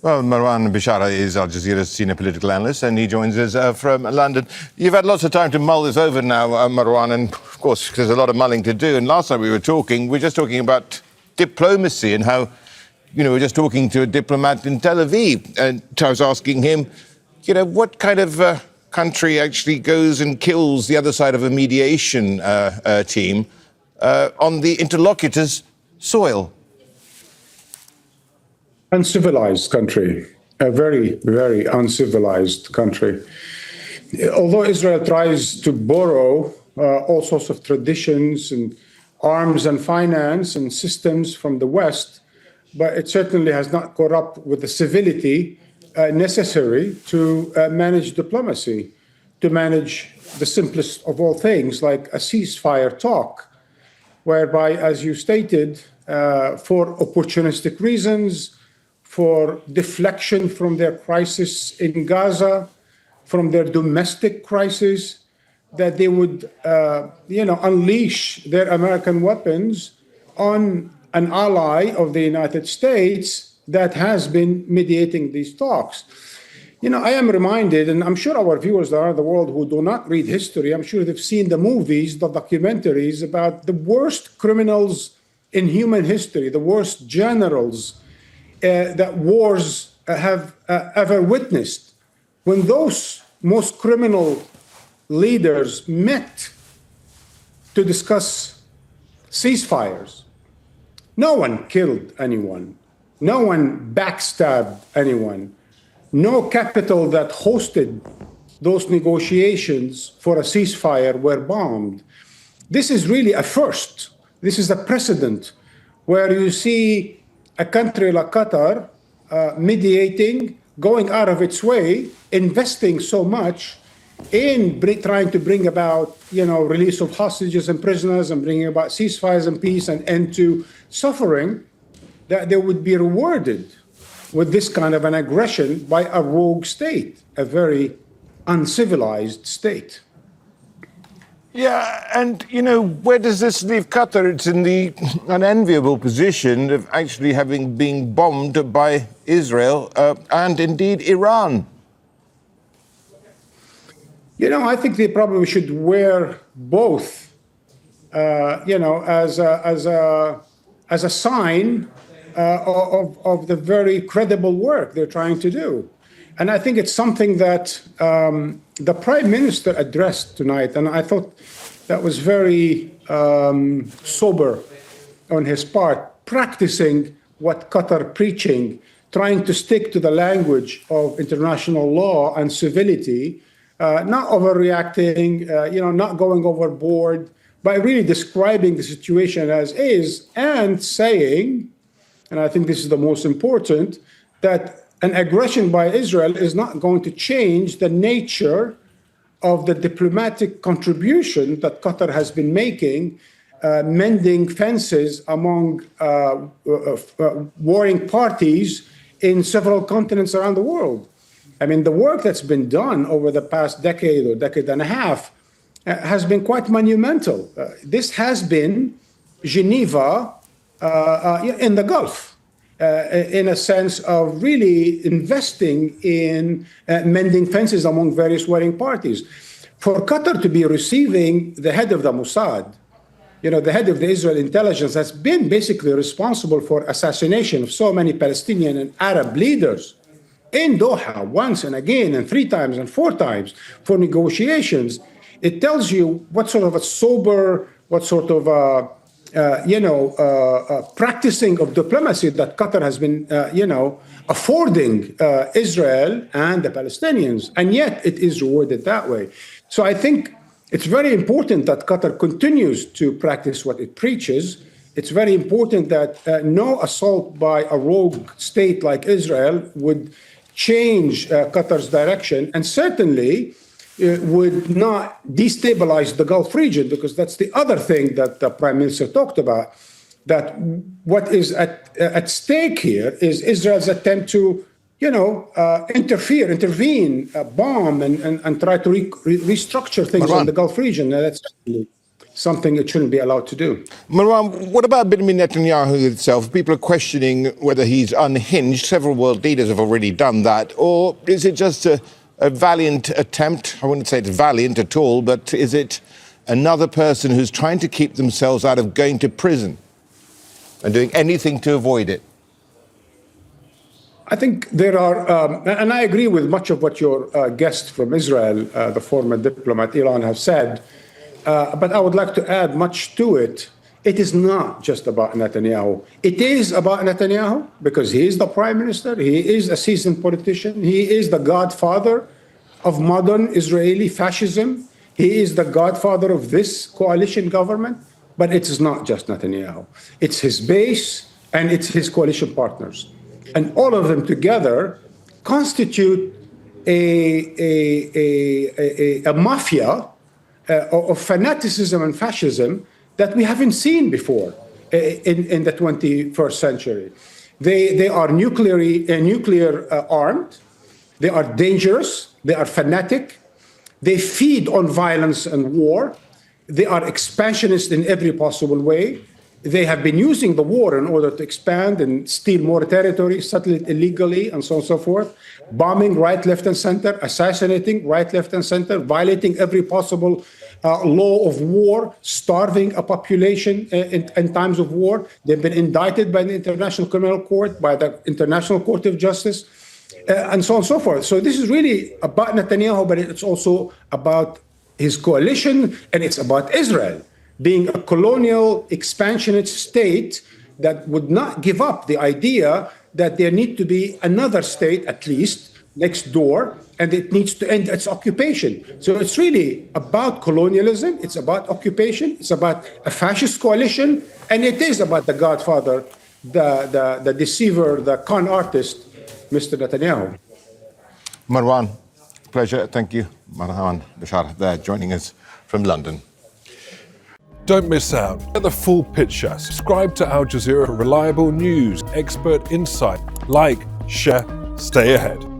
Well, Marwan Bishara is Al Jazeera's senior political analyst, and he joins us from London. You've had lots of time to mull this over now, Marwan, and of course, there's a lot of mulling to do. And last time we were just talking about diplomacy and how, we were just talking to a diplomat in Tel Aviv, and I was asking him, what kind of country actually goes and kills the other side of a mediation team on the interlocutor's soil? Uncivilized country, a very, very uncivilized country. Although Israel tries to borrow all sorts of traditions and arms and finance and systems from the West, but it certainly has not caught up with the civility necessary to manage diplomacy, to manage the simplest of all things, like a ceasefire talk, whereby, as you stated, for opportunistic reasons, for deflection from their crisis in Gaza, from their domestic crisis, that they would, unleash their American weapons on an ally of the United States that has been mediating these talks. I am reminded, and I'm sure our viewers around the world who do not read history, I'm sure they've seen the movies, the documentaries about the worst criminals in human history, the worst generals that wars have ever witnessed. When those most criminal leaders met to discuss ceasefires, no one killed anyone, no one backstabbed anyone, no capital that hosted those negotiations for a ceasefire were bombed. This is really a first. This is a precedent where you see a country like Qatar mediating, going out of its way, investing so much in trying to bring about, release of hostages and prisoners and bringing about ceasefires and peace and end to suffering, that they would be rewarded with this kind of an aggression by a rogue state, a very uncivilized state. Yeah, and, where does this leave Qatar? It's in the unenviable position of actually having been bombed by Israel and indeed Iran. I think they probably should wear both, as a sign of the very credible work they're trying to do. And I think it's something that the Prime Minister addressed tonight, and I thought that was very sober on his part, practicing what Qatar preaching, trying to stick to the language of international law and civility, not overreacting, not going overboard, but really describing the situation as is and saying, and I think this is the most important, that an aggression by Israel is not going to change the nature of the diplomatic contribution that Qatar has been making, mending fences among warring parties in several continents around the world. I mean, the work that's been done over the past decade or decade and a half has been quite monumental. This has been Geneva in the Gulf. In a sense of really investing in mending fences among various warring parties. For Qatar to be receiving the head of the Mossad, the head of the Israel intelligence, has been basically responsible for assassination of so many Palestinian and Arab leaders in Doha once and again and 3 times and 4 times for negotiations. It tells you what sort of a sober, what sort of practicing of diplomacy that Qatar has been, affording Israel and the Palestinians, and yet it is rewarded that way. So I think it's very important that Qatar continues to practice what it preaches. It's very important that no assault by a rogue state like Israel would change Qatar's direction, and certainly would not destabilize the Gulf region, because that's the other thing that the Prime Minister talked about, that what is at stake here is Israel's attempt to, intervene, bomb, and try to restructure things in the Gulf region. And that's something it shouldn't be allowed to do. Marwan, what about Benjamin Netanyahu itself? People are questioning whether he's unhinged. Several world leaders have already done that. Or is it just a valiant attempt? I wouldn't say it's valiant at all, but is it another person who's trying to keep themselves out of going to prison and doing anything to avoid it? I think there are, and I agree with much of what your guest from Israel, the former diplomat Iran, have said. But I would like to add much to it. It is not just about Netanyahu. It is about Netanyahu because he is the prime minister. He is a seasoned politician. He is the godfather of modern Israeli fascism. He is the godfather of this coalition government. But it is not just Netanyahu. It's his base and it's his coalition partners. And all of them together constitute a mafia of fanaticism and fascism that we haven't seen before in the 21st century. They are nuclear armed, they are dangerous, they are fanatic, they feed on violence and war, they are expansionist in every possible way. They have been using the war in order to expand and steal more territory, settle it illegally, and so on and so forth, bombing right, left, and center, assassinating right, left, and center, violating every possible law of war, starving a population in times of war. They've been indicted by the International Criminal Court, by the International Court of Justice, and so on and so forth. So this is really about Netanyahu, but it's also about his coalition, and it's about Israel being a colonial, expansionist state that would not give up the idea that there need to be another state, at least, next door, and it needs to end its occupation. So it's really about colonialism, it's about occupation, it's about a fascist coalition, and it is about the godfather, the deceiver, the con artist, Mr. Netanyahu. Marwan, pleasure. Thank you. Marwan Bishara there joining us from London. Don't miss out. Get the full picture. Subscribe to Al Jazeera for reliable news, expert insight. Like, share, stay ahead.